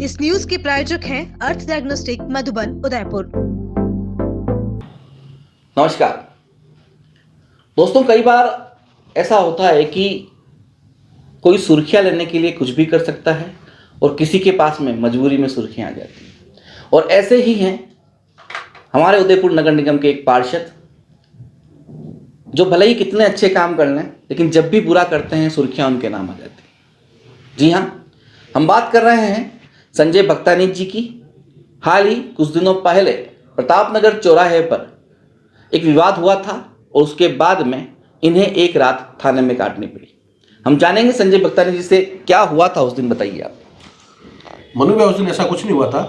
इस न्यूज के प्रायोजक हैं अर्थ डायग्नोस्टिक मधुबन उदयपुर। नमस्कार दोस्तों, कई बार ऐसा होता है कि कोई सुर्खियां लेने के लिए कुछ भी कर सकता है और किसी के पास में मजबूरी में सुर्खियां आ जाती हैं। और ऐसे ही हैं हमारे उदयपुर नगर निगम के एक पार्षद, जो भले ही कितने अच्छे काम कर लें लेकिन जब भी बुरा करते हैं सुर्खियां उनके नाम आ जाती हैं। जी हाँ, हम बात कर रहे हैं संजय भक्तानी जी की। हाल ही कुछ दिनों पहले प्रतापनगर चौराहे पर एक विवाद हुआ था और उसके बाद में इन्हें एक रात थाने में काटनी पड़ी। हम जानेंगे संजय भक्तानी जी से क्या हुआ था उस दिन, बताइए आप। मनु भाई, उस दिन ऐसा कुछ नहीं हुआ था।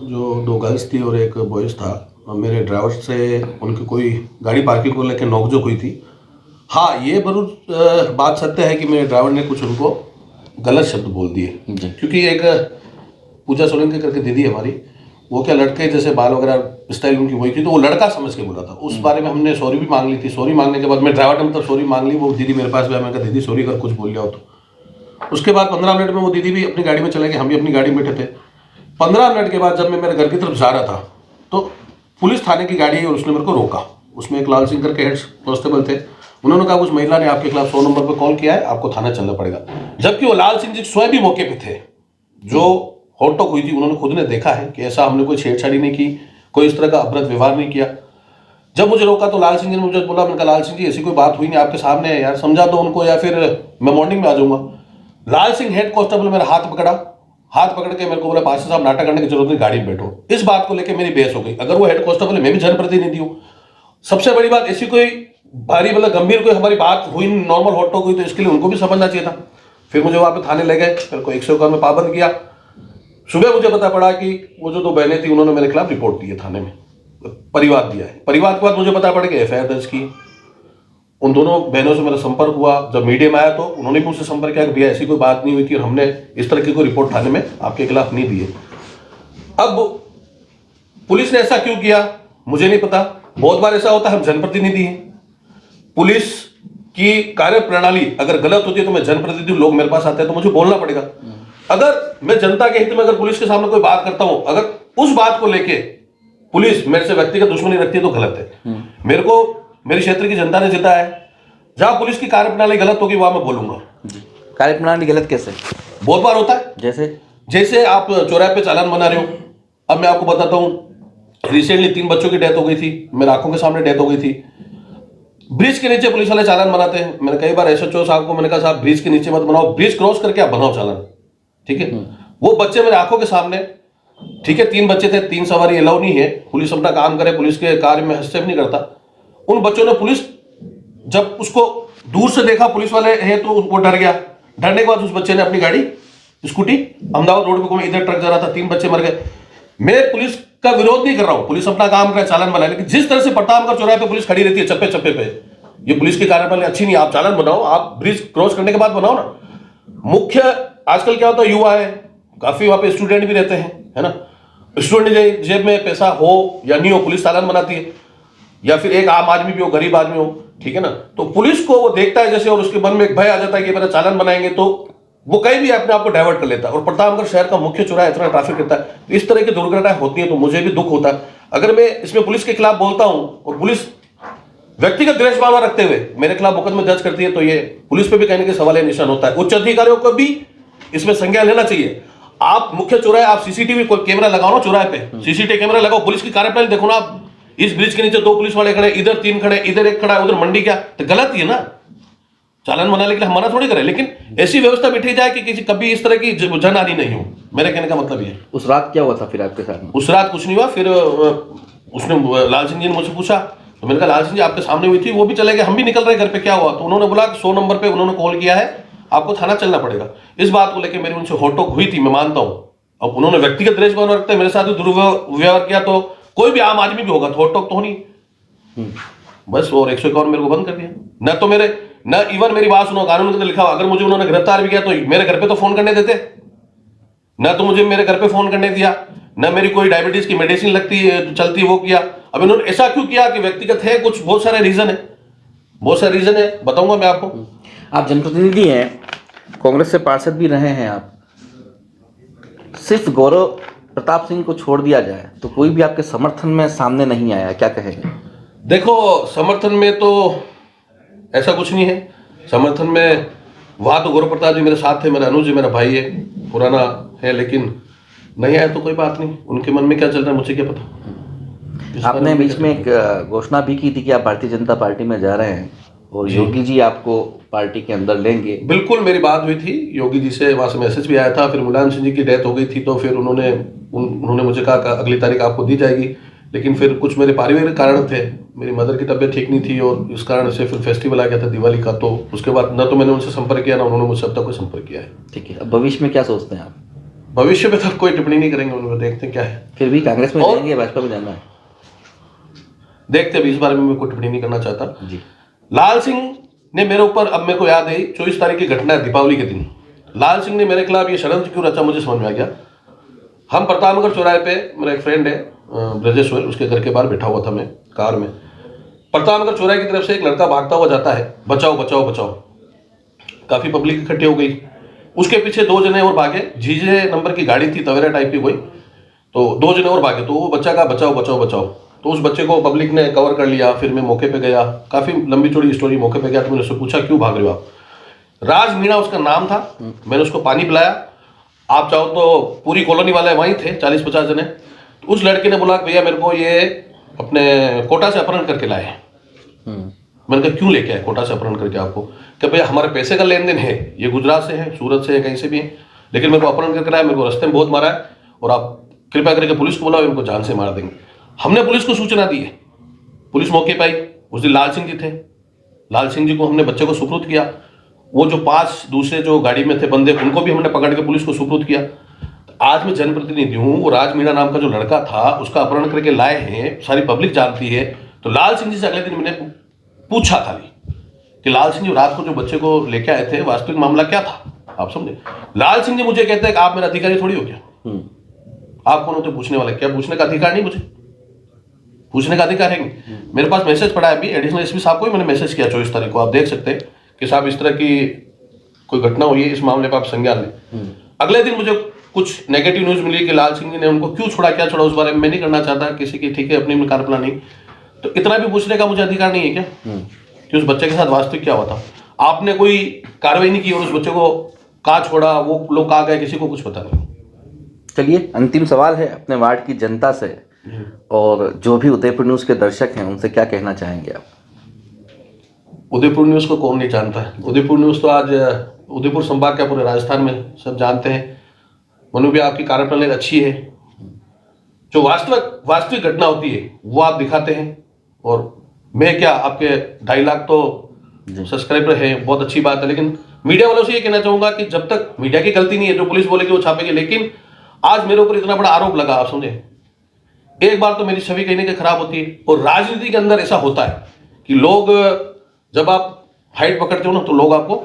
जो दो गर्ल्स थी और एक बॉयज था, मेरे ड्राइवर से उनकी कोई गाड़ी पार्किंग को लेकर नोकझोंक हुई थी। हाँ, ये जरूर बात सत्य है कि मेरे ड्राइवर ने कुछ उनको गलत शब्द बोल दिए, क्योंकि एक पूजा सोलंकी करके दीदी हमारी, वो क्या लड़के जैसे बाल वगैरह स्टाइल उनकी वही थी, तो वो लड़का समझ के बोला था। उस बारे में हमने सॉरी भी मांग ली थी। सॉरी मांगने के बाद मैं ड्राइवर ने मतलब सॉरी मांग ली। वो दीदी मेरे पास भी आया, मैंने कहा दीदी सॉरी अगर कुछ बोल लिया हो तो। उसके बाद 15 मिनट में वो दीदी भी अपनी गाड़ी में चले गए, हम भी अपनी गाड़ी में बैठे थे। 15 मिनट के बाद जब मैं मेरे घर की तरफ जा रहा था तो पुलिस थाने की गाड़ी है और उसने मेरे को रोका। उसमें एक लाल सिंह करके हेड कांस्टेबल थे। उन्होंने कहा उस महिला ने आपके खिलाफ 100 नंबर पर कॉल किया है, आपको थाना चलना पड़ेगा। जबकि वो लाल सिंह जी स्वयं भी मौके पे थे। जो होटोक हुई थी उन्होंने खुद ने देखा है कि ऐसा हमने कोई छेड़छाड़ी नहीं की, कोई इस तरह का अभद्र व्यवहार नहीं किया। जब मुझे रोका तो लाल सिंह जी ने मुझे बोला, मैंने कहा लाल सिंह जी ऐसी कोई बात हुई नहीं, आपके सामने है यार, समझा दो उनको या फिर मैं मॉर्निंग में आ जाऊंगा। लाल सिंह हेड कांस्टेबल मेरा हाथ पकड़ के मेरे को बोला, पास्टर साहब नाटक करने की जरूरत नहीं, गाड़ी में बैठो। इस बात को लेकर मेरी बहस हो गई। अगर वो हेड कांस्टेबल है, मैं भी जनप्रतिनिधि हूं। सबसे बड़ी बात, ऐसी कोई भारी मतलब गंभीर कोई हमारी बात हुई, नॉर्मल हॉट हुई, तो इसके लिए उनको भी समझना चाहिए था। फिर मुझे वहां पे थाने ले गए, फिर को 101 में पाबंद किया। सुबह मुझे पता पड़ा कि वो जो दो बहनें थी उन्होंने मेरे खिलाफ रिपोर्ट दी है थाने में, परिवाद दिया है। परिवाद के बाद मुझे पता पड़ा कि एफआईआर दर्ज की। उन दोनों बहनों से मेरा संपर्क हुआ। जब मीडिया में आया तो उन्होंने भी मुझसे संपर्क किया कि भैया ऐसी कोई बात नहीं हुई थी और हमने इस तरह की कोई रिपोर्ट थाने में आपके खिलाफ नहीं दी है। अब पुलिस ने ऐसा क्यों किया मुझे नहीं पता। बहुत बार ऐसा होता है, हम जनप्रतिनिधि हैं, पुलिस की कार्य प्रणाली अगर गलत होती है तो मैं जनप्रतिनिधि, लोग मेरे पास आते हैं तो मुझे बोलना पड़ेगा। अगर मैं जनता के हित में अगर पुलिस के सामने कोई बात करता हूं, अगर उस बात को लेके पुलिस मेरे से व्यक्तिगत दुश्मनी रखती है तो गलत है। मेरे को मेरे क्षेत्र की जनता ने जिताया है। जहां पुलिस की कार्यप्रणाली गलत होगी वहां मैं बोलूंगा। कार्यप्रणाली गलत कैसे? बहुत बार होता है। जैसे आप चौराहे पे चालान बना रहे हो। अब मैं आपको बताता हूं, रिसेंटली 3 बच्चों की डेथ हो गई थी, मेरे आंखों के सामने डेथ हो गई थी। ब्रिज के नीचे पुलिस वाले चालान बनाते हैं। मैंने कई बार एसएचओ साहब को मैंने कहा साहब ब्रिज के नीचे मत बनाओ, ब्रिज क्रॉस करके आप बनाओ चालान, ठीक है। वो बच्चे मेरे आंखों के सामने, ठीक है, 3 बच्चे थे, 3 सवारी अलाउ नहीं है। पुलिस अपना काम करे, पुलिस के कार्य में हस्तक्षेप नहीं करता। उन बच्चों ने, पुलिस जब उसको दूर से देखा पुलिस वाले हैं तो वो डर गया। डरने के बाद उस बच्चे ने अपनी गाड़ी स्कूटी अहमदाबाद रोड पे, इधर ट्रक जा रहा था, 3 बच्चे मर गए। मैं पुलिस का विरोध नहीं कर रहा हूं, पुलिस अपना काम करे, चालान बनाए, लेकिन जिस तरह से प्रतापगढ़ चौराहे पे पुलिस खड़ी रहती है चप्पे चप्पे पे, ये पुलिस की कार्यप्रणाली अच्छी नहीं। आप चालान बनाओ, आप ब्रिज क्रॉस करने के बाद बनाओ ना। मुख्य आजकल क्या होता है, युवा है, काफी वहां पे स्टूडेंट भी रहते हैं, है ना। स्टूडेंट जेब में पैसा हो या नहीं हो, पुलिस चालान बनाती है। या फिर एक आम आदमी भी हो, गरीब आदमी हो, ठीक है ना, तो पुलिस को वो देखता है जैसे, और उसके मन में एक भय आ जाता है कि मेरा चालान बनाएंगे तो वो कहीं भी अपने आप को डाइवर्ट कर लेता है। और प्रतापगढ़ शहर का मुख्य चौराहा इतना ट्रैफिक रहता है, तो इस तरह की दुर्घटनाएं होती है तो मुझे भी दुख होता है। अगर मैं इसमें पुलिस के खिलाफ बोलता हूं और पुलिस व्यक्तिगत द्वेष भावना रखते हुए मेरे खिलाफ मुकदमा दर्ज करती है तो ये पुलिस पे भी कहने के सवाल निशान होता है। उच्च अधिकारियों को भी इसमें संज्ञान लेना चाहिए। आप मुख्य चौराहे, आप सीसीटीवी कैमरा लगाओ ना चौराहे पे, सीसीटीवी कैमरा लगाओ, पुलिस की कार्यप्रणाली देखो ना। आप इस ब्रिज के नीचे 2 पुलिस वाले खड़े, इधर 3 खड़े, इधर 1 खड़ा है, उधर मंडी, क्या तो गलत ही है ना। चालान बनाने के लिए हमारा थोड़ी करे, लेकिन ऐसी व्यवस्था बिठी जाए कि किसी कभी इस तरह की जनहानि नहीं हो। मेरे कहने का मतलब ये। उस रात क्या हुआ था फिर आपके साथ में? उस रात कुछ नहीं हुआ। फिर उसने, लाल सिंह जी ने मुझसे पूछा तो मैंने कहा लाल सिंह जी आपके सामने हुई थी, वो भी चले गए, हम भी निकल रहे घर पे, क्या हुआ? तो उन्होंने बोला 100 नंबर पे उन्होंने कॉल किया है, आपको थाना चलना पड़ेगा। इस बात को लेकर मेरी उनसे होटोक हुई थी, मैं मानता हूं। अब उन्होंने व्यक्तिगत द्वेष भावना रखते मेरे साथ दुर्व्यवहार किया तो कोई भी आम आदमी भी होगा तो होटोक तो होनी। बस, और 151 मेरे को बंद कर दिया। न तो मेरे, न इवन मेरी बात सुनो, कानून के अंदर लिखा हुआ अगर मुझे उन्होंने गिरफ्तार भी किया तो मेरे घर पे तो फोन करने देते, न तो मुझे मेरे घर पे फोन करने दिया, न मेरी कोई डायबिटीज की मेडिसिन लगती है चलती वो किया। अब इन्होंने ऐसा क्यों किया कि व्यक्तिगत है, कुछ बहुत सारे रीजन है, बहुत सारे रीजन है, बताऊंगा मैं आपको। आप जनप्रतिनिधि हैं, कांग्रेस से पार्षद भी रहे हैं आप, सिर्फ गौरव प्रताप सिंह को छोड़ दिया जाए तो कोई भी आपके समर्थन में सामने नहीं आया, क्या कहेंगे? देखो, समर्थन में तो ऐसा कुछ नहीं है। समर्थन में वहाँ तो गौरव प्रताप जी मेरे साथ थे, मेरा अनुज जी मेरा भाई है, पुराना है, लेकिन नहीं आया तो कोई बात नहीं। उनके मन में क्या चल रहा है मुझे क्या पता। आपने बीच में एक घोषणा भी की थी कि आप भारतीय जनता पार्टी में जा रहे हैं और योगी जी आपको पार्टी के अंदर लेंगे। बिल्कुल, मेरी बात हुई थी योगी जी से, वहाँ से मैसेज भी आया था। फिर मुलायम सिंह जी की डेथ हो गई थी तो फिर उन्होंने मुझे कहा कि अगली तारीख आपको दी जाएगी, लेकिन फिर कुछ मेरे पारिवारिक कारण थे, मेरी मदर की तबीयत ठीक नहीं थी और इस कारण से फिर फेस्टिवल आ गया था दिवाली का, तो उसके बाद न तो मैंने उनसे संपर्क किया ना उन्होंने मुझसे अब तक कोई संपर्क किया है। ठीक है, अब भविष्य में क्या सोचते हैं आप? भविष्य में तो कोई टिप्पणी नहीं करेंगे, उन्होंने देखते हैं क्या है। फिर भी कांग्रेस में जाएंगे, भाजपा में जाना है? देखते हैं, इस बारे में मैं कोई टिप्पणी नहीं करना चाहता जी। लाल सिंह ने मेरे ऊपर, अब मेरे को याद है 24 तारीख की घटना है, दीपावली के दिन लाल सिंह ने मेरे खिलाफ ये षड्यंत्र क्यों रचा मुझे समझ में आ गया। हम प्रतापनगर चौराहे पे, मेरा एक फ्रेंड है ब्रजेश्वर, उसके घर के बाहर बैठा हुआ था मैं कार में। प्रतापनगर चौराहे की तरफ से एक लड़का भागता हुआ जाता है, बचाओ बचाओ बचाओ। काफी पब्लिक इकट्ठी हो गई, उसके पीछे 2 जने और भागे, जीजे नंबर की गाड़ी थी, तवेरा टाइप की कोई, तो 2 जने और भागे, तो वो बच्चा का बचाओ बचाओ बचाओ, तो उस बच्चे को पब्लिक ने कवर कर लिया। फिर मैं मौके पे गया, काफी लंबी चौड़ी स्टोरी, मौके पे गया तो मैंने उससे पूछा क्यों भाग रहे हो आप। राज मीणा उसका नाम था, मैंने उसको पानी पिलाया। आप चाहो तो पूरी कॉलोनी वाले वहीं थे, 40-50 जने। तो उस लड़के ने बोला भैया मेरे को ये अपने कोटा से अपहरण करके लाए हैं। मैंने कहा क्यों लेके आए कोटा से अपहरण करके आपको? कि भैया हमारे पैसे का लेन देन है, ये गुजरात से है, सूरत से है, कहीं से भी है, लेकिन मेरे को अपहरण करके लाया, मेरे को रास्ते में बहुत मारा है और आप कृपया करके पुलिस को बुलाओ, इनको जान से मार देंगे। हमने पुलिस को सूचना दी है, पुलिस मौके पर आई। उस दिन लाल सिंह जी थे, लाल सिंह जी को हमने बच्चे को सुपुर्द किया। वो जो 5 दूसरे जो गाड़ी में थे बंदे, उनको भी हमने पकड़ के पुलिस को सुपुर्द किया। आज मैं जनप्रतिनिधि हूँ, वो राज मीणा नाम का जो लड़का था उसका अपहरण करके लाए हैं, सारी पब्लिक जानती है। तो लाल सिंह जी से अगले दिन मैंने पूछा खाली कि लाल सिंह जी रात को जो बच्चे को लेके आए थे वास्तविक मामला क्या था, आप समझे। लाल सिंह जी मुझे कहते हैं कि आप मेरा अधिकारी थोड़ी हो गया, आप कौन होते पूछने वाले? क्या पूछने का अधिकार नहीं? मुझे पूछने का अधिकार है नहीं। मेरे पास मैसेज पड़ा है अभी, एडिशनल एसपी साहब को ही मैंने मैसेज किया 24 तारीख को, आप देख सकते हैं कि साहब इस तरह की कोई घटना हुई है, इस मामले पर आप संज्ञान लें। अगले दिन मुझे कुछ नेगेटिव न्यूज मिली कि लाल सिंह जी ने उनको क्यों छोड़ा, क्या छोड़ा, उस बारे में मैं नहीं करना चाहता किसी की, ठीक है, अपनी कार्यप्लान नहीं। तो इतना भी पूछने का मुझे अधिकार नहीं है क्या कि उस बच्चे के साथ वास्तविक क्या हुआ था? आपने कोई कार्रवाई नहीं की और उस बच्चे को कहाँ छोड़ा, वो लोग कहाँ गए, किसी को कुछ पता नहीं। चलिए, अंतिम सवाल है अपने वार्ड की जनता से और जो भी उदयपुर न्यूज़ के दर्शक हैं उनसे क्या कहना चाहेंगे आप? उदयपुर न्यूज़ को कौन नहीं जानता है? उदयपुर न्यूज़ तो आज उदयपुर संभाग क्या पूरे राजस्थान में सब जानते हैं। मनु भी आपकी कार्यप्रणाली अच्छी है, जो वास्तविक घटना होती है वो आप दिखाते हैं। और मैं क्या, आपके 2.5 लाख तो सब्सक्राइबर है, बहुत अच्छी बात है, लेकिन मीडिया वालों से ये कहना चाहूंगा कि जब तक मीडिया की गलती नहीं है, जो पुलिस बोलेगी वो छापेगी, लेकिन आज मेरे ऊपर इतना बड़ा आरोप लगा, आप समझे। एक बार तो मेरी छवि कहीं ना कहीं खराब होती है। और राजनीति के अंदर ऐसा होता है कि लोग, जब आप हाइट पकड़ते हो ना तो लोग आपको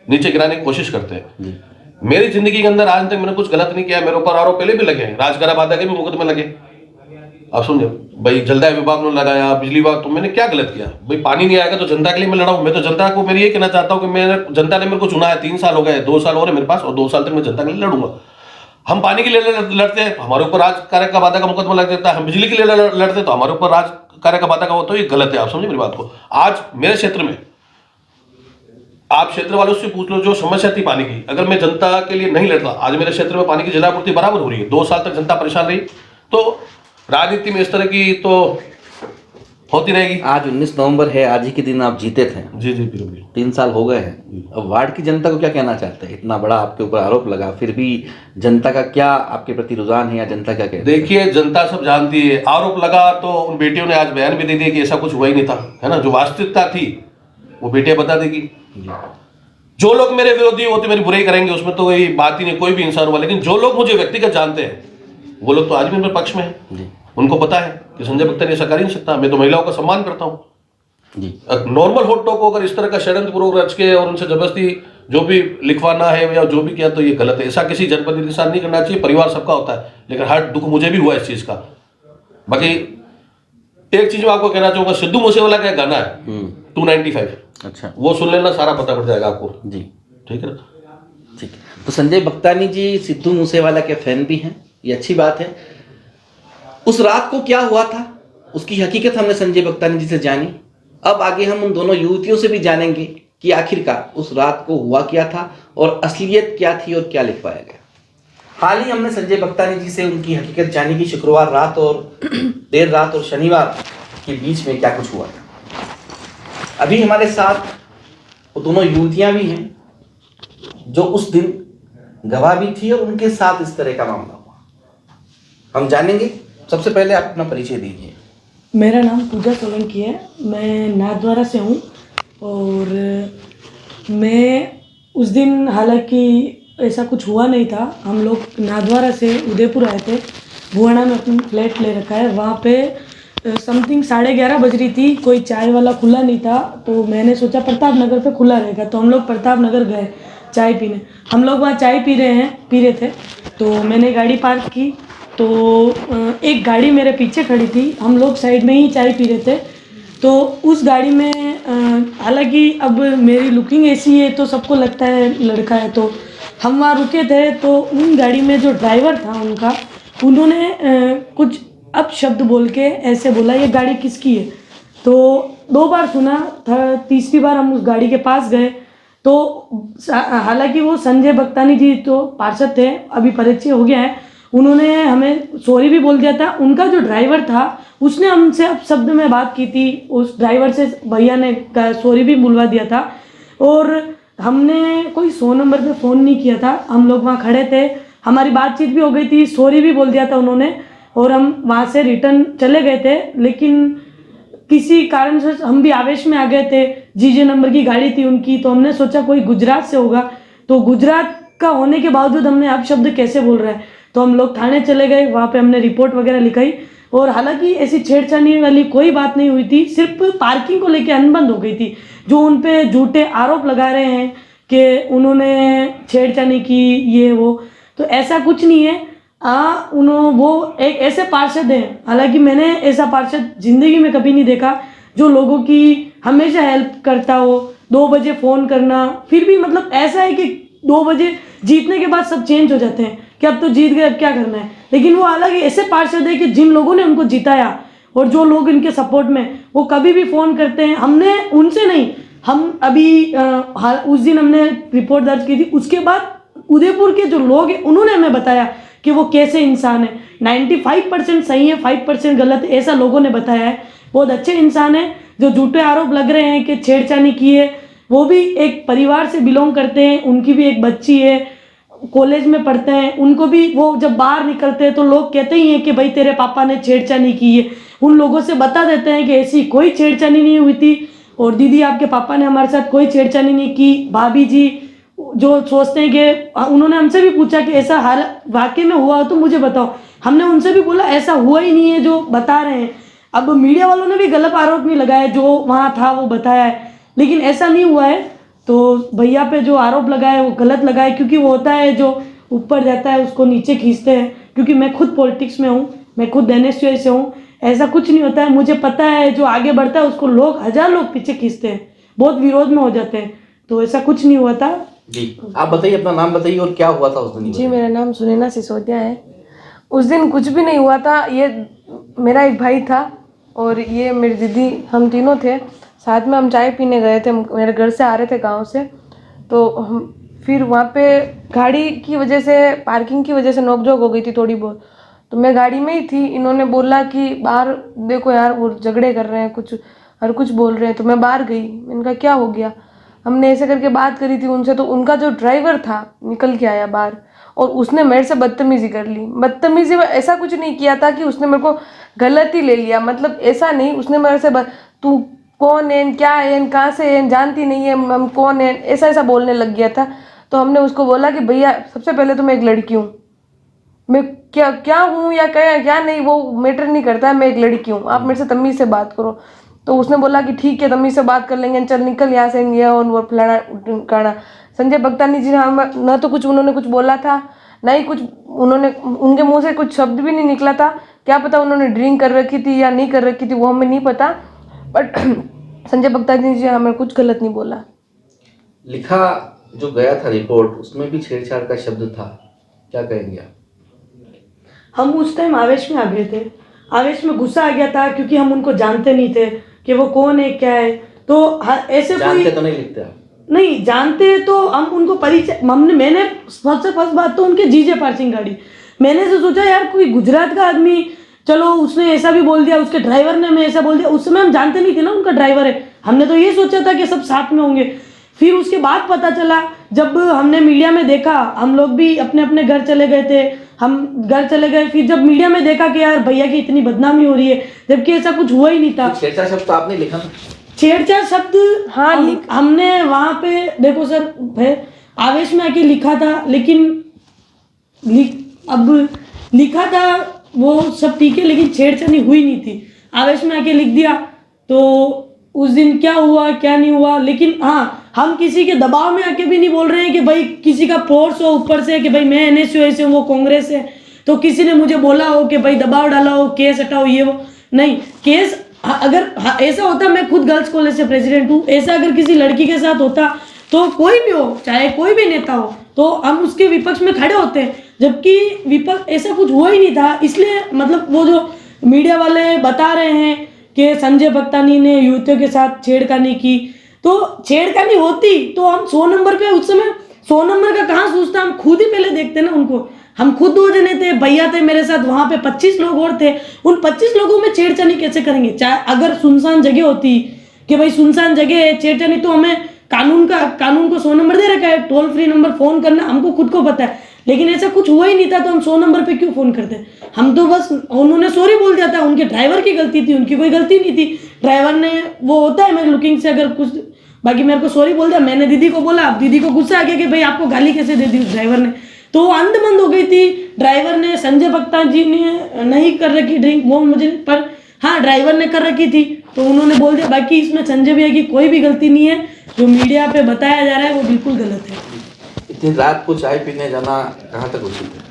नीचे गिराने की कोशिश करते हैं। मेरी जिंदगी के अंदर आज तक मैंने कुछ गलत नहीं किया, मेरे ऊपर आरोप पहले भी लगे हैं, राजगरा बाधा के भी मुकदमे लगे, आप समझे भाई। जलदाय विभाग ने लगाया, बिजली विभाग, तो मैंने क्या गलत किया भाई? पानी नहीं आएगा तो जनता के लिए मैं लड़ा हूं। मैं तो जनता को मेरे ये कहना चाहता हूं कि जनता ने मेरे को चुना है, 3 साल हो गए, 2 साल और है मेरे पास, और 2 साल तक मैं जनता के लिए लड़ूंगा। हम पानी के लिए लड़ते हैं तो हमारे ऊपर राज कार्य का बाधा का मुकदमा लग जाता है, हम बिजली के लिए लड़ते हैं तो हमारे ऊपर राज कार्य का बाधा का होता है। ये गलत है, आप समझे मेरी बात को। आज मेरे क्षेत्र में आप क्षेत्र वालों से पूछ लो, जो समस्या थी पानी की, अगर मैं जनता के लिए नहीं लड़ता, आज मेरे क्षेत्र में पानी की जलापूर्ति बराबर हो रही है। 2 साल तक जनता परेशान रही, तो राजनीति में इस तरह की तो होती रहेगी। आज 19 नवंबर है, आज ही के दिन आप जीते थे। जी जी बिल्कुल। 3 साल हो गए हैं, अब वार्ड की जनता को क्या कहना चाहते हैं? इतना बड़ा आपके ऊपर आरोप लगा, फिर भी जनता का क्या आपके प्रति रुझान है या जनता क्या कहती है? देखिए, जनता सब जानती है। आरोप लगा तो उन बेटियों ने आज बयान भी दे दिया कि ऐसा कुछ हुआ ही नहीं था, है ना। जो वास्तविकता थी वो बेटियां बता देगी। जो लोग मेरे विरोधी वो तो मेरी बुराई करेंगे, उसमें तो कोई बात ही नहीं, कोई भी इंसान हुआ, लेकिन जो लोग मुझे व्यक्तिगत जानते हैं वो लोग तो आज भी मेरे पक्ष में है। उनको पता है कि संजय भक्त ने ऐसा कर ही नहीं सकता। मैं तो महिलाओं का सम्मान करता हूँ जी। नॉर्मल होटो को अगर इस तरह का षड्यंत्र पूर्वक रच के और उनसे जबरदस्ती जो भी लिखवाना है या जो भी किया तो ये गलत है। ऐसा किसी जनप्रतिनिधि के साथ नहीं करना चाहिए। परिवार सबका होता है, लेकिन हर दुख मुझे भी हुआ इस चीज का। बाकी एक चीज मैं आपको कहना चाहूंगा, सिद्धू मूसेवाला का गाना है 295, अच्छा, वो सुन लेना, सारा पता पड़ जाएगा आपको जी। ठीक है। ठीक है, तो संजय बख्तानी जी सिद्धू मूसेवाला के फैन भी हैं, ये अच्छी बात है। उस रात को क्या हुआ था उसकी हकीकत हमने संजय बख्तानी जी से जानी। अब आगे हम उन दोनों युवतियों से भी जानेंगे कि आखिरकार उस रात को हुआ क्या था और असलियत क्या थी और क्या लिखवाया गया। हाल ही हमने संजय बख्तानी जी से उनकी हकीकत जानी कि शुक्रवार रात और देर रात और शनिवार के बीच में क्या कुछ हुआ था। अभी हमारे साथ वो दोनों युवतियां भी हैं जो उस दिन गवाह भी थी और उनके साथ इस तरह का मामला हुआ। हम जानेंगे। सबसे पहले आप अपना परिचय दीजिए। मेरा नाम पूजा सोलंकी है, मैं नाथद्वारा से हूँ। और मैं उस दिन, हालांकि ऐसा कुछ हुआ नहीं था, हम लोग नाथद्वारा से उदयपुर आए थे। भुआना में अपना फ्लैट ले रखा है, वहाँ पे समथिंग 11:30 बज रही थी। कोई चाय वाला खुला नहीं था, तो मैंने सोचा प्रताप नगर पे खुला रहेगा, तो हम लोग प्रताप नगर गए चाय पीने। हम लोग वहाँ चाय पी रहे थे, तो मैंने गाड़ी पार्क की, तो एक गाड़ी मेरे पीछे खड़ी थी। हम लोग साइड में ही चाय पी रहे थे, तो उस गाड़ी में, हालांकि अब मेरी लुकिंग ऐसी है तो सबको लगता है लड़का है, तो हम वहाँ रुके थे। तो उन गाड़ी में जो ड्राइवर था उनका, उन्होंने कुछ अपशब्द बोल के ऐसे बोला, ये गाड़ी किसकी है। तो 2 बार सुना था, तीसरी बार हम उस गाड़ी के पास गए, तो हालांकि वो संजय बख्तानी जी तो पार्षद थे, अभी परिचय हो गया है, उन्होंने हमें सॉरी भी बोल दिया था। उनका जो ड्राइवर था उसने हमसे अपशब्द में बात की थी, उस ड्राइवर से भैया ने सॉरी भी बुलवा दिया था। और हमने कोई 100 नंबर पे फ़ोन नहीं किया था, हम लोग वहाँ खड़े थे, हमारी बातचीत भी हो गई थी, सॉरी भी बोल दिया था उन्होंने, और हम वहाँ से रिटर्न चले गए थे। लेकिन किसी कारण से हम भी आवेश में आ गए थे, जीजे नंबर की गाड़ी थी उनकी, तो हमने सोचा कोई गुजरात से होगा, तो गुजरात का होने के बावजूद हमने अपशब्द कैसे बोल रहा है। तो हम लोग थाने चले गए, वहाँ पे हमने रिपोर्ट वगैरह लिखाई, और हालांकि ऐसी छेड़छाड़ी वाली कोई बात नहीं हुई थी, सिर्फ पार्किंग को लेकर अनबन हो गई थी। जो उन पे झूठे आरोप लगा रहे हैं कि उन्होंने छेड़छाड़ी की, ये वो, तो ऐसा कुछ नहीं है। वो एक ऐसे पार्षद हैं, हालांकि मैंने ऐसा पार्षद जिंदगी में कभी नहीं देखा जो लोगों की हमेशा हेल्प करता हो। 2 बजे फ़ोन करना, फिर भी मतलब ऐसा है कि 2 बजे जीतने के बाद सब चेंज हो जाते हैं कि अब तो जीत गए, अब क्या करना है। लेकिन वो हालांकि ऐसे पार्षद है कि जिन लोगों ने उनको जिताया और जो लोग इनके सपोर्ट में, वो कभी भी फ़ोन करते हैं। हमने उनसे नहीं, हम अभी उस दिन हमने रिपोर्ट दर्ज की थी, उसके बाद उदयपुर के जो लोग हैं उन्होंने हमें बताया कि वो कैसे इंसान है। 95% सही है, 5% गलत है, ऐसा लोगों ने बताया है। बहुत अच्छे इंसान है। जो झूठे आरोप लग रहे हैं कि छेड़छाड़ी की है, वो भी एक परिवार से बिलोंग करते हैं, उनकी भी एक बच्ची है, कॉलेज में पढ़ते हैं, उनको भी वो जब बाहर निकलते हैं तो लोग कहते ही हैं कि भाई तेरे पापा ने छेड़छाड़ी की है। उन लोगों से बता देते हैं कि ऐसी कोई छेड़छाड़ी नहीं हुई थी, और दीदी आपके पापा ने हमारे साथ कोई छेड़छाड़ी नहीं की। भाभी जी जो सोचते हैं कि, उन्होंने हमसे भी पूछा कि ऐसा हाल वाकई में हुआ हो तो मुझे बताओ। हमने उनसे भी बोला ऐसा हुआ ही नहीं है जो बता रहे हैं। अब मीडिया वालों ने भी गलत आरोप नहीं लगाया, जो वहाँ था वो बताया है, लेकिन ऐसा नहीं हुआ है। तो भैया पे जो आरोप लगाए वो गलत लगाए, क्योंकि वो होता है जो ऊपर जाता है उसको नीचे खींचते हैं। क्योंकि मैं खुद पॉलिटिक्स में हूँ, मैं खुद NSUI से हूँ, ऐसा कुछ नहीं होता है। मुझे पता है जो आगे बढ़ता है उसको लोग 1000 लोग पीछे खींचते हैं, बहुत विरोध में हो जाते हैं, तो ऐसा कुछ नहीं हुआ था। जी आप बताइए, अपना नाम बताइए और क्या हुआ था उस दिन। जी मेरा नाम सुनैना सिसोदिया है। उस दिन कुछ भी नहीं हुआ था। ये मेरा एक भाई था और ये मेरी दीदी, हम तीनों थे साथ में। हम चाय पीने गए थे, मेरे घर से आ रहे थे गांव से, तो हम फिर वहाँ पे गाड़ी की वजह से, पार्किंग की वजह से नोकझोंक हो गई थी थोड़ी बहुत। तो मैं गाड़ी में ही थी, इन्होंने बोला कि बाहर देखो यार वो झगड़े कर रहे हैं, कुछ हर कुछ बोल रहे हैं। तो मैं बाहर गई, मैंने कहा क्या हो गया। हमने ऐसे करके बात करी थी उनसे, तो उनका जो ड्राइवर था निकल के आया बाहर और उसने मेरे से बदतमीजी कर ली। बदतमीजी में ऐसा कुछ नहीं किया था कि उसने मेरे को गलत ही ले लिया, मतलब ऐसा नहीं। उसने मेरे से तू कौन है, क्या है, कहाँ से है, जानती नहीं है हम कौन है, ऐसा ऐसा बोलने लग गया था। तो हमने उसको बोला कि भैया सबसे पहले तो मैं एक लड़की हूँ, मैं क्या हूँ या क्या नहीं वो मैटर नहीं करता है, मैं एक लड़की हूँ, आप मेरे से तमीज़ से बात करो। तो उसने बोला कि ठीक है तमीज़ से बात कर लेंगे, चल निकल यहाँ से, ये और वो फलाना काना। संजय बख्तानी जी ने न तो कुछ उन्होंने कुछ बोला था, ना ही कुछ उन्होंने, उनके मुंह से कुछ शब्द भी नहीं निकला था। क्या पता उन्होंने ड्रिंक कर रखी थी या नहीं कर रखी थी, वो हमें नहीं पता, बट संजय बख्तानी जी हमें कुछ गलत नहीं बोला। लिखा जो गया था रिपोर्ट, उसमें भी छेड़छाड़ का शब्द था, क्या कहेंगे आप? हम उस टाइम आवेश में आ गए थे, आवेश में गुस्सा आ गया था क्योंकि हम उनको जानते नहीं थे कि वो कौन है क्या है। तो ऐसे जानते कोई तो नहीं लिखते आप? नहीं जानते तो हम उनको परिचय मैंने सबसे फर्स्ट बात तो उनके जीजे पार्सिंग गाड़ी, मैंने से सोचा यार कोई गुजरात का आदमी, चलो उसने ऐसा भी बोल दिया, उसके ड्राइवर ने हमें ऐसा बोल दिया, उस समय हम जानते नहीं थे ना उनका ड्राइवर है, हमने तो ये सोचा था कि सब साथ में होंगे। फिर उसके बाद पता चला, जब हमने मीडिया में देखा, हम लोग भी अपने अपने घर चले गए थे, हम घर चले गए, फिर जब मीडिया में देखा कि यार भैया की इतनी बदनामी हो रही है, जबकि ऐसा कुछ हुआ ही नहीं था। छेड़छाड़ शब्द तो आपने लिखा था? छेड़छाड़ शब्द हाँ, हमने वहां पे देखो सर, आवेश में आके लिखा था, लेकिन अब लिखा था वो सब ठीक है, लेकिन छेड़छाड़ हुई नहीं थी, आवेश में आके लिख दिया। तो उस दिन क्या हुआ क्या नहीं हुआ, लेकिन हाँ हम किसी के दबाव में आके भी नहीं बोल रहे हैं कि भाई किसी का फोर्स हो ऊपर से कि भाई मैं एनएसयूआई से हूं, वो कांग्रेस है, तो किसी ने मुझे बोला हो कि भाई दबाव डाला हो, केस हटाओ, ये वो नहीं। केस अगर ऐसा होता, मैं खुद गर्ल्स कॉलेज से प्रेसिडेंट हूँ, ऐसा अगर किसी लड़की के साथ होता तो कोई भी हो, चाहे कोई भी नेता हो, तो हम उसके विपक्ष में खड़े होते हैं, जबकि विपक्ष ऐसा कुछ हुआ ही नहीं था। इसलिए मतलब वो जो मीडिया वाले बता रहे हैं कि संजय भक्तानी ने युवतियों के साथ छेड़खानी की, तो छेड़खानी होती तो हम 100 नंबर पे, उस समय 100 नंबर का कहाँ सोचता, हम खुद ही पहले देखते ना उनको। हम खुद 2 जने थे, भैया थे मेरे साथ, वहां पे 25 लोग और थे, उन 25 लोगों में छेड़छानी कैसे करेंगे? चाहे अगर सुनसान जगह होती कि भाई सुनसान जगह है, छेड़छानी, तो हमें कानून को 100 नंबर दे रखा है, टोल फ्री नंबर फोन करना हमको खुद को पता है, लेकिन ऐसा कुछ हुआ ही नहीं था, तो हम 100 नंबर पे क्यों फोन करते? हम तो बस, उन्होंने सॉरी बोल दिया था, उनके ड्राइवर की गलती थी, उनकी कोई गलती नहीं थी, ड्राइवर ने, वो होता है मेरे लुकिंग से अगर कुछ, बाकी मेरे को सॉरी बोल दिया, मैंने दीदी को बोला, दीदी को गुस्सा आ गया कि भाई आपको गाली कैसे दे दी उस ड्राइवर ने, तो वो अंधबंद हो गई थी। ड्राइवर ने, संजय भक्ता जी ने नहीं कर रखी ड्रिंक, वो मुझे, पर हाँ ड्राइवर ने कर रखी थी, तो उन्होंने बोल दिया। बाकी इसमें संजय भैया की कोई भी गलती नहीं है, जो मीडिया पे बताया जा रहा है वो बिल्कुल गलत है। इतनी रात को चाय पीने जाना कहाँ तक उचित है?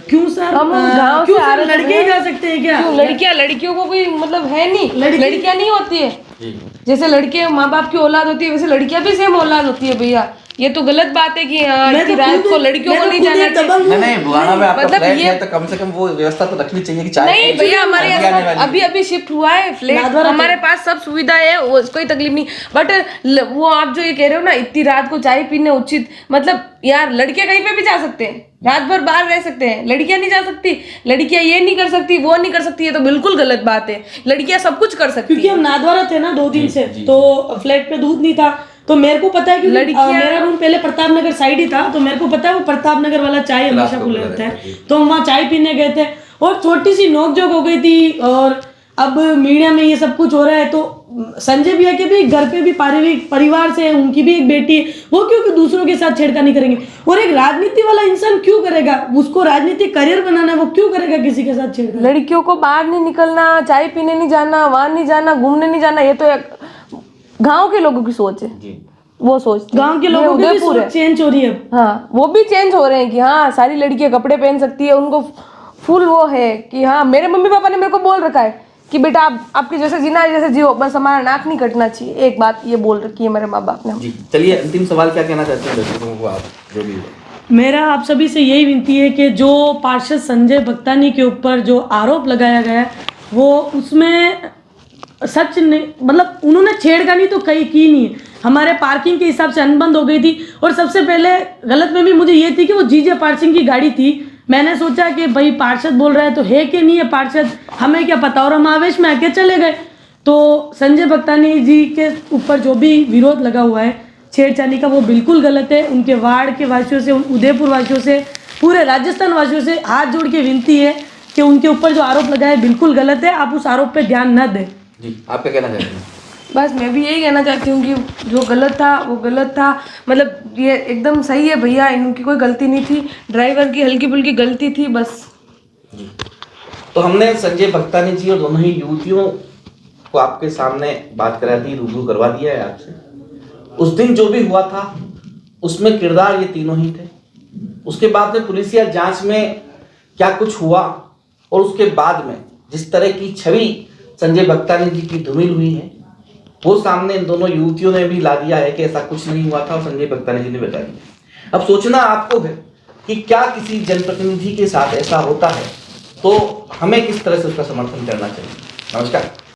क्यों सर, हम गांव क्यों से आ सर, रहे लड़के ही जा सकते हैं क्या? क्यों लड़कियों को कोई मतलब है नहीं, लड़कियां नहीं होती है, जी। जैसे लड़के माँ बाप की औलाद होती है, वैसे लड़कियां भी सेम औलाद होती है भैया। ये तो गलत बात है कि हाँ मैं इतनी तो रात खुद- को लड़कियों मैं को तो नहीं खुद जाना एक चाहिए। दबंग हूँ। नहीं, बुलाना में आपका मतलब फ्लैट ये- है तो कम से कम वो व्यवस्था तो रखनी चाहिए कि चाय नहीं भैया, हमारे आने वाली यहाँ है। अभी शिफ्ट हुआ है फ्लैट, नादवारा हमारे पास सब सुविधा है, वो कोई तकलीफ नहीं। बट वो आप जो ये कह रहे हो ना, इतनी रात को चाय पीने उचित, मतलब यार लड़के कहीं पे भी जा सकते हैं, रात भर बाहर रह सकते हैं, लड़कियां नहीं जा सकती, लड़कियां ये नहीं कर सकती, वो नहीं कर सकती, ये तो बिल्कुल गलत बात है। लड़कियां सब कुछ कर सकती क्योंकि है। हम नादवारा थे ना 2 दिन से, तो फ्लैट पे दूध नहीं था, तो मेरे को पता है कि मेरा रूम पहले प्रताप नगर साइड ही था, तो मेरे को पता है वो प्रताप नगर वाला चाय हमेशा खुला रहता है, तो हम वहाँ चाय पीने गए थे, और छोटी सी नोकझोंक हो गई थी। और अब मीडिया में ये सब कुछ हो रहा है, तो संजय भैया के भी घर पे भी पारिवारिक परिवार से है, उनकी भी एक बेटी है, वो क्यों दूसरों के साथ छेड़खानी करेंगे? और एक राजनीति वाला इंसान क्यों करेगा? उसको राजनीतिक करियर बनाना है, वो क्यों करेगा किसी के साथ छेड़खानी? लड़कियों को बाहर नहीं निकलना, चाय पीने नहीं जाना, वहां नहीं जाना, घूमने नहीं जाना, ये तो गांव के लोगों की सोच है, वो सोच गांव के लोगों की भी सोच चेंज हो रही है। हाँ, वो भी चेंज हो रहे हैं कि हाँ सारी लड़कियां कपड़े पहन सकती है, उनको फुल वो है कि हाँ, मेरे मम्मी पापा ने मेरे को बोल रखा है कि बेटा आप आपके जैसे जीना है जैसे जियो, बस हमारा नाक नहीं कटना चाहिए, एक बात ये बोल रखी है मेरे माँ बाप ने। जी, चलिए अंतिम सवाल क्या कहना चाहते हैं दर्शकों को आप, जो भी हो? मेरा आप सभी से यही विनती है कि जो पार्षद संजय भक्तानी के ऊपर जो आरोप लगाया गया है, वो उसमें सच नहीं, मतलब उन्होंने छेड़खानी तो कहीं की नहीं है, हमारे पार्किंग के हिसाब से अनबंद हो गई थी। और सबसे पहले गलतफहमी मुझे ये थी कि वो जीजे पार्सिंग की गाड़ी थी, मैंने सोचा कि भाई पार्षद बोल रहा है तो है कि नहीं है पार्षद, हमें क्या पता, और हम आवेश में आके चले गए। तो संजय भक्तानी जी के ऊपर जो भी विरोध लगा हुआ है छेड़छाड़ी का, वो बिल्कुल गलत है। उनके वार्ड के वासियों से, उदयपुर वासियों से, पूरे राजस्थान वासियों से हाथ जोड़ के विनती है कि उनके ऊपर जो आरोप लगा है बिल्कुल गलत है, आप उस आरोप पे ध्यान न दें। जी, आप क्या कहना चाहते हैं? बस मैं भी यही कहना चाहती हूँ कि जो गलत था वो गलत था, मतलब ये एकदम सही है भैया, इनकी कोई गलती नहीं थी, ड्राइवर की हल्की फुल्की गलती थी बस। जी, तो हमने संजय भक्तानी जी और दोनों ही युवतियों को आपके सामने बात करा दी, रूबरू करवा दिया है आपसे। उस दिन जो भी हुआ था उसमें किरदार ये तीनों ही थे। उसके बाद में पुलिसिया जांच में क्या कुछ हुआ और उसके बाद में जिस तरह की छवि संजय भक्तानी जी की धूमिल हुई है, वो सामने इन दोनों युवतियों ने भी ला दिया है कि ऐसा कुछ नहीं हुआ था और संजय बगतानी जी ने बता दिया। अब सोचना आपको है कि क्या किसी जनप्रतिनिधि के साथ ऐसा होता है तो हमें किस तरह से उसका समर्थन करना चाहिए। नमस्कार।